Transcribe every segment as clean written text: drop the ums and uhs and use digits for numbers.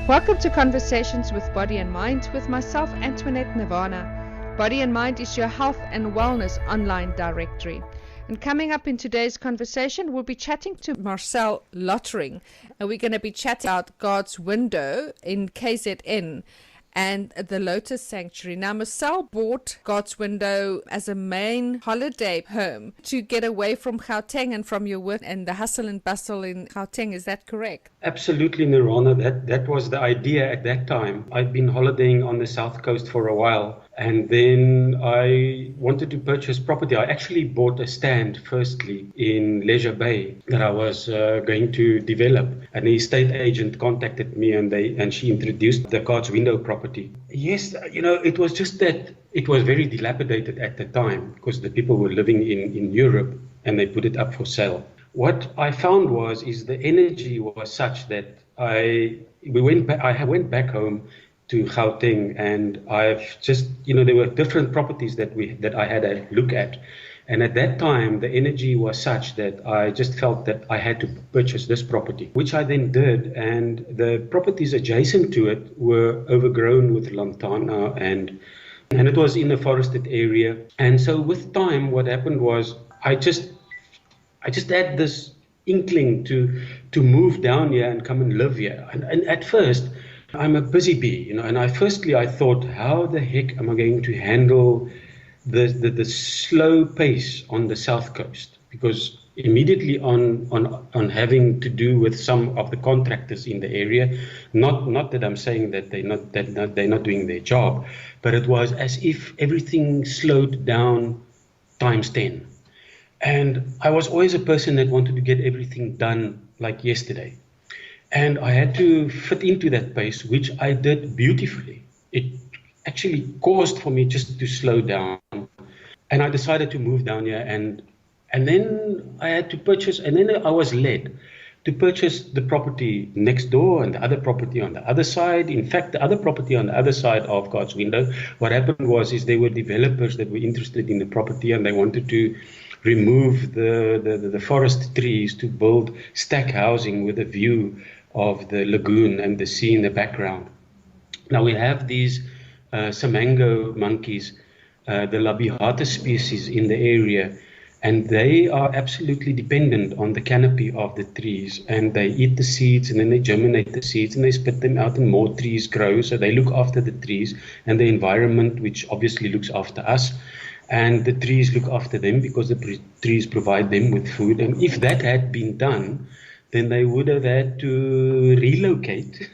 Welcome to Conversations with Body and Mind with myself, Antoinette Nirvana. Body and Mind is your health and wellness online directory. And coming up in today's conversation, we'll be chatting to Marcel Lottering. And we're going to be chatting about God's Window in KZN and the Lotus Sanctuary. Now, Marcel bought God's Window as a main holiday home to get away from Gauteng and from your work and the hustle and bustle in Gauteng. Is that correct? Absolutely, Nirvana. That was the idea at that time. I'd been holidaying on the South Coast for a while, and then I wanted to purchase property. I actually bought a stand firstly in Leisure Bay that I was going to develop. And the estate agent contacted me and she introduced the God's Window property. Yes, it was just that it was very dilapidated at the time because the people were living in Europe and they put it up for sale. What I found is the energy was such that I went back home to Gauteng, and I've just there were different properties that I had a look at, and at that time the energy was such that I just felt that I had to purchase this property, which I then did, and the properties adjacent to it were overgrown with lantana and it was in a forested area. And so with time what happened was I just had this inkling to move down here and come and live here. And at first, I'm a busy bee, and I thought, how the heck am I going to handle the slow pace on the South Coast? Because immediately on having to do with some of the contractors in the area, not that I'm saying that they're not doing their job, but it was as if everything slowed down times 10. And I was always a person that wanted to get everything done like yesterday. And I had to fit into that pace, which I did beautifully. It actually caused for me just to slow down. And I decided to move down here and then I had to purchase, and then I was led to purchase the property next door and the other property on the other side. In fact, the other property on the other side of God's Window, what happened is there were developers that were interested in the property and they wanted to remove the forest trees to build stack housing with a view of the lagoon and the sea in the background. Now we have these samango monkeys, the labiata species in the area, and they are absolutely dependent on the canopy of the trees, and they eat the seeds and then they germinate the seeds and they spit them out and more trees grow. So they look after the trees and the environment, which obviously looks after us. And the trees look after them because the trees provide them with food. And if that had been done, then they would have had to relocate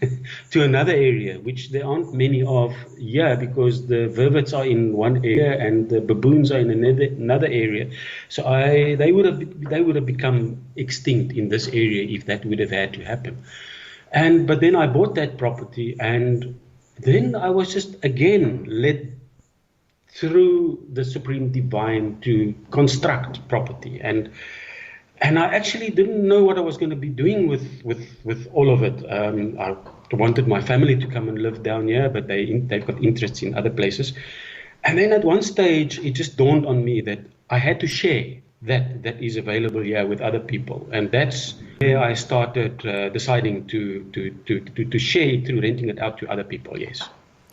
to another area, which there aren't many of here because the vervets are in one area and the baboons are in another area. So they would have become extinct in this area if that would have had to happen. But then I bought that property, and then I was just again led through the Supreme Divine to construct property. And I actually didn't know what I was going to be doing with all of it. I wanted my family to come and live down here, but they've got interests in other places. And then at one stage, it just dawned on me that I had to share that is available here with other people. And that's where I started deciding to share it through renting it out to other people, yes.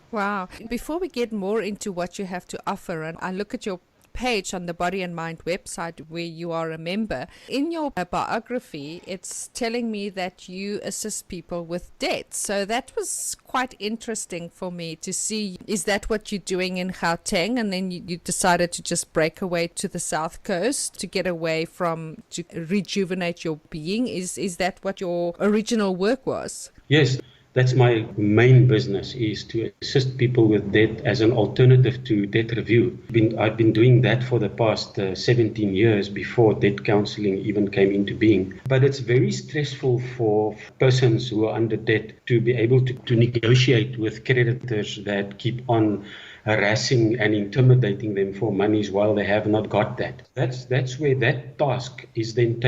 Wow. Before we get more into what you have to offer, and I look at your page on the Body and Mind website where you are a member, in your biography, it's telling me that you assist people with debt. So that was quite interesting for me to see. Is that what you're doing in Gauteng? And then you decided to just break away to the South Coast to get away to rejuvenate your being. Is that what your original work was? Yes. That's my main business, is to assist people with debt as an alternative to debt review. I've been doing that for the past 17 years before debt counseling even came into being. But it's very stressful for persons who are under debt to be able to negotiate with creditors that keep on harassing and intimidating them for monies while they have not got that. That's where that task is then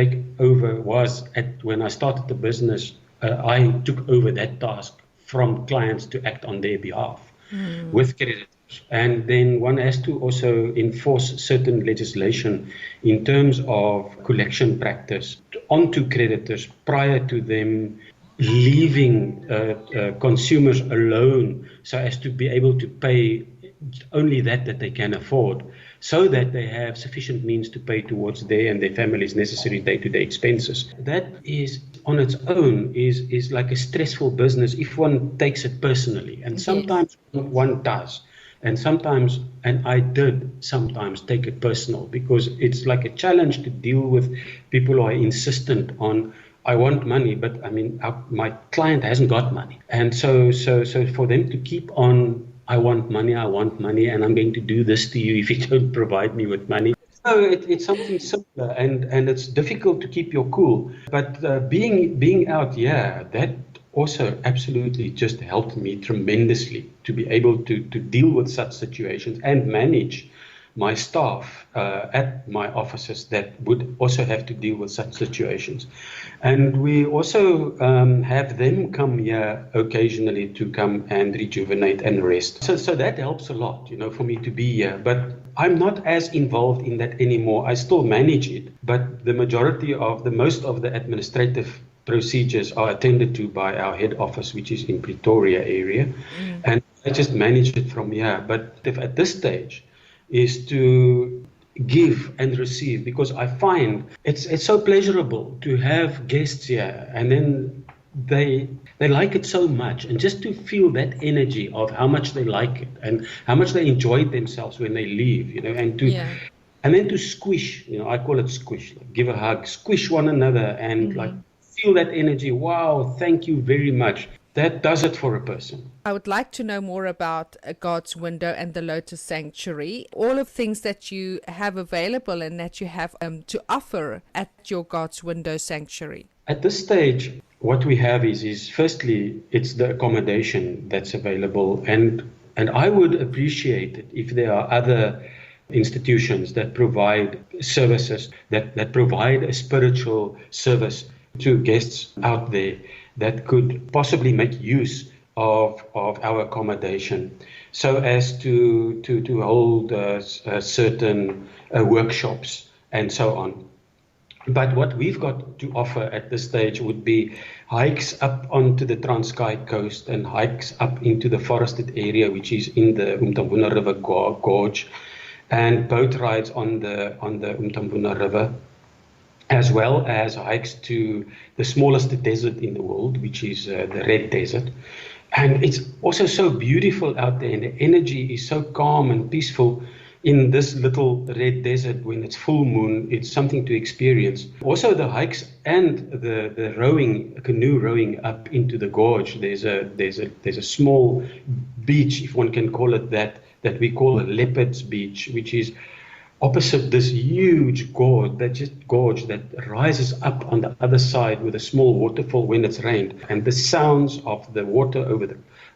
when I started the business. I took over that task from clients to act on their behalf with creditors. And then one has to also enforce certain legislation in terms of collection practice onto creditors prior to them leaving consumers alone so as to be able to pay only that they can afford, so that they have sufficient means to pay towards their and their family's necessary day-to-day expenses. That is on its own is like a stressful business if one takes it personally, and sometimes one does. And I did sometimes take it personal, because it's like a challenge to deal with people who are insistent on, I want money, but I mean, my client hasn't got money. And so for them to keep on, I want money, and I'm going to do this to you if you don't provide me with money. So it's something similar, and it's difficult to keep your cool. But being out, yeah, that also absolutely just helped me tremendously to be able to deal with such situations and manage my staff at my offices that would also have to deal with such situations. And we also have them come here occasionally to come and rejuvenate and rest. So that helps a lot, for me to be here. But I'm not as involved in that anymore. I still manage it, but most of the administrative procedures are attended to by our head office, which is in Pretoria area. And I just manage it from here. But if at this stage is to give and receive, because I find it's so pleasurable to have guests here, and then they like it so much, and just to feel that energy of how much they like it and how much they enjoyed themselves when they leave, and then to squish, I call it squish, like give a hug, squish one another, and like feel that energy. Wow, thank you very much. That does it for a person. I would like to know more about God's Window and the Lotus Sanctuary, all of things that you have available and that you have to offer at your God's Window Sanctuary. At this stage, what we have is firstly, it's the accommodation that's available, and I would appreciate it if there are other institutions that provide services, that provide a spiritual service to guests out there that could possibly make use of our accommodation, so as to hold certain workshops and so on. But what we've got to offer at this stage would be hikes up onto the Transkei coast and hikes up into the forested area, which is in the Umtamvuna River Gorge, and boat rides on the Umtamvuna River, as well as hikes to the smallest desert in the world, which is the Red Desert. And it's also so beautiful out there, and the energy is so calm and peaceful in this little red desert. When it's full moon, it's something to experience. Also the hikes and the rowing, canoe rowing up into the gorge. There's a small beach, if one can call it that we call a Leopard's Beach, which is opposite this huge gorge that rises up on the other side with a small waterfall when it's rained, and the sounds of the water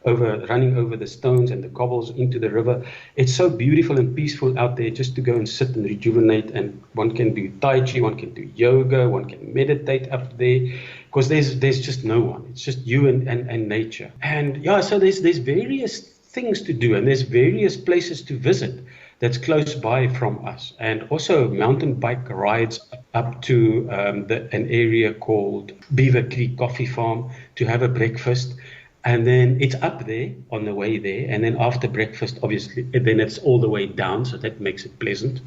running over the stones and the cobbles into the river. It's so beautiful and peaceful out there just to go and sit and rejuvenate, and one can do Tai Chi, one can do yoga, one can meditate up there, because there's just no one. It's just you and nature. And yeah, so there's various things to do, and there's various places to visit that's close by from us, and also mountain bike rides up to an area called Beaver Creek Coffee Farm to have a breakfast. And then it's up there on the way there, and then after breakfast, obviously, then it's all the way down, so that makes it pleasant.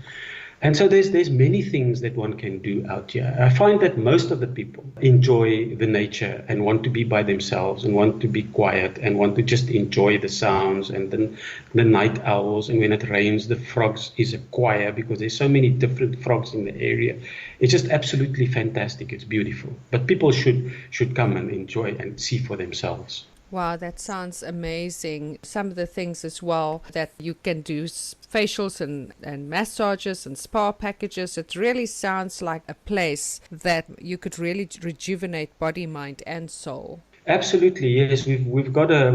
And so there's many things that one can do out here. I find that most of the people enjoy the nature and want to be by themselves and want to be quiet and want to just enjoy the sounds, and then the night owls, and when it rains, the frogs is a choir, because there's so many different frogs in the area. It's just absolutely fantastic. It's beautiful. But people should come and enjoy and see for themselves. Wow, that sounds amazing. Some of the things as well that you can do, facials and massages and spa packages. It really sounds like a place that you could really rejuvenate body, mind and soul. Absolutely, yes. We've got a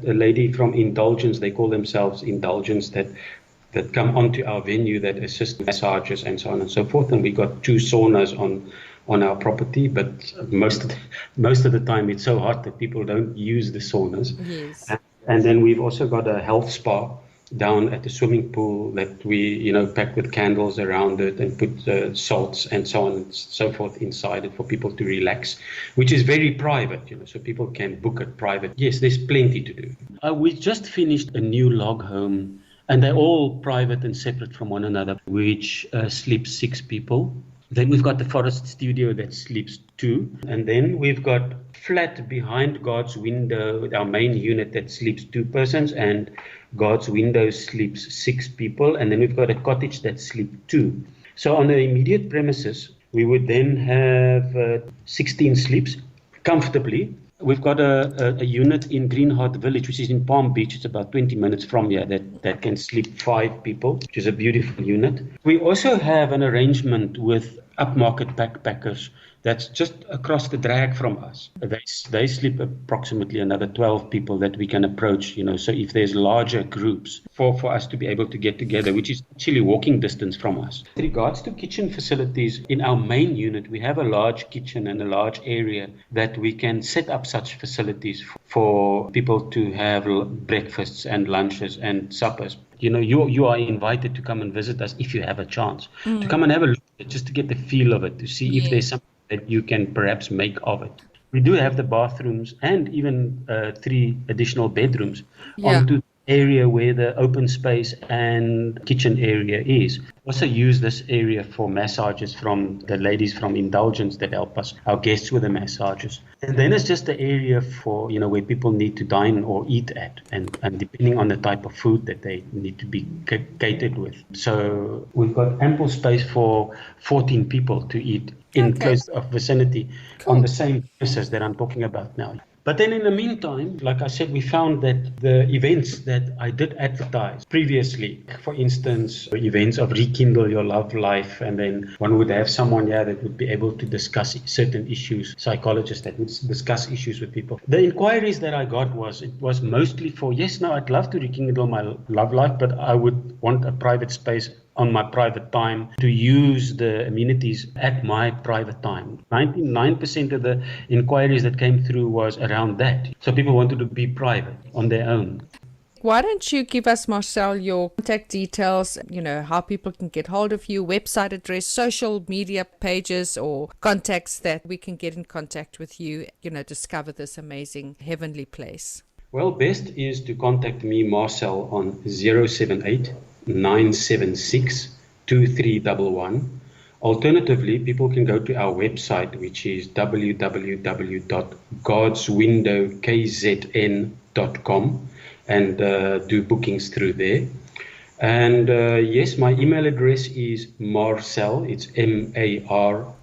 lady from Indulgence. They call themselves Indulgence, that come onto our venue, that assist massages and so on and so forth. And we got 2 saunas on our property, but most of the time it's so hot that people don't use the saunas. Yes. And then we've also got a health spa down at the swimming pool that we, pack with candles around it and put salts and so on and so forth inside it for people to relax, which is very private, so people can book it private. Yes, there's plenty to do. We just finished a new log home, and they're all private and separate from one another, which sleeps 6 people. Then we've got the forest studio that sleeps 2. And then we've got flat behind God's window, our main unit that sleeps 2 persons, and God's window sleeps 6 people. And then we've got a cottage that sleeps 2. So on the immediate premises, we would then have 16 sleeps comfortably. We've got a unit in Greenheart Village, which is in Palm Beach. It's about 20 minutes from here that can sleep 5 people, which is a beautiful unit. We also have an arrangement with upmarket backpackers that's just across the drag from us. They sleep approximately another 12 people that we can approach, so if there's larger groups for us to be able to get together, which is actually walking distance from us. With regards to kitchen facilities, in our main unit, we have a large kitchen and a large area that we can set up such facilities for people to have breakfasts and lunches and suppers. You are invited to come and visit us if you have a chance, to come and have a look, just to get the feel of it, to see if there's something that you can perhaps make of it. We do have the bathrooms and even 3 additional bedrooms onto the area where the open space and kitchen area is. Also use this area for massages from the ladies from Indulgence that help us, our guests with the massages. And then it's just the area for, where people need to dine or eat at, and depending on the type of food that they need to be catered with. So we've got ample space for 14 people to eat in close vicinity on the same premises that I'm talking about now. But then in the meantime, like I said, we found that the events that I did advertise previously, for instance, events of Rekindle Your Love Life, and then one would have someone that would be able to discuss certain issues, psychologists that would discuss issues with people. The inquiries that I got it was mostly for, I'd love to rekindle my love life, but I would want a private space on my private time to use the amenities at my private time. 99% of the inquiries that came through was around that. So people wanted to be private on their own. Why don't you give us, Marcel, your contact details, how people can get hold of you, website address, social media pages or contacts that we can get in contact with you, discover this amazing heavenly place. Well, best is to contact me, Marcel, on 078 976 2311. Alternatively, people can go to our website, which is www.godswindowkzn.com, and do bookings through there. And yes, my email address is Marcel, it's MARCEL,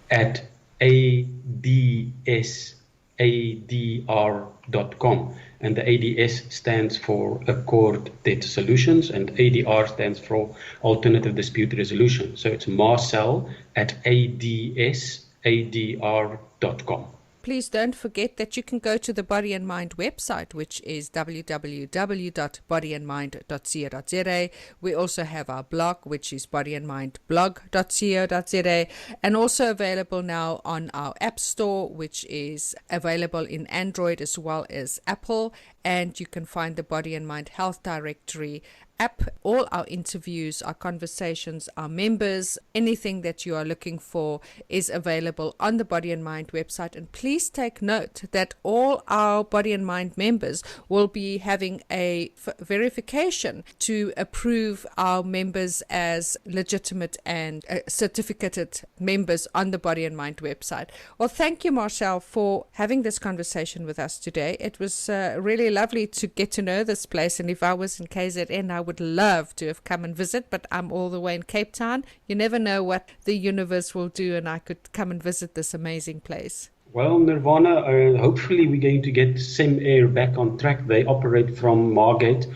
at ADSADR.com. And the ADS stands for Accord Debt Solutions, and ADR stands for Alternative Dispute Resolution. So it's Marcel at ADSADR.com. Please don't forget that you can go to the Body and Mind website, which is www.bodyandmind.co.za. We also have our blog, which is bodyandmindblog.co.za, and also available now on our App Store, which is available in Android as well as Apple. And you can find the Body and Mind Health Directory app. All our interviews, our conversations, our members, anything that you are looking for is available on the Body and Mind website. And please take note that all our Body and Mind members will be having a verification to approve our members as legitimate and certificated members on the Body and Mind website. Well, thank you, Marcel, for having this conversation with us today. It was really lovely to get to know this place. And if I was in KZN, I would love to have come and visit, but I'm all the way in Cape Town. You never know what the universe will do, and I could come and visit this amazing place. Well, Nirvana, hopefully we're going to get Sem Air back on track. They operate from Margate.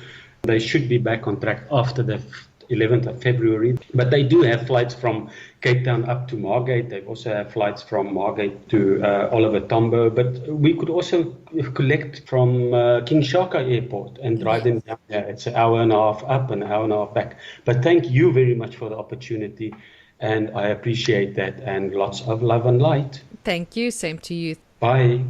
They should be back on track after the 11th of February. But they do have flights from Cape Town up to Margate. They also have flights from Margate to Oliver Tambo. But we could also collect from King Shaka Airport and drive them down there. It's an hour and a half up and an hour and a half back. But thank you very much for the opportunity. And I appreciate that. And lots of love and light. Thank you. Same to you. Bye.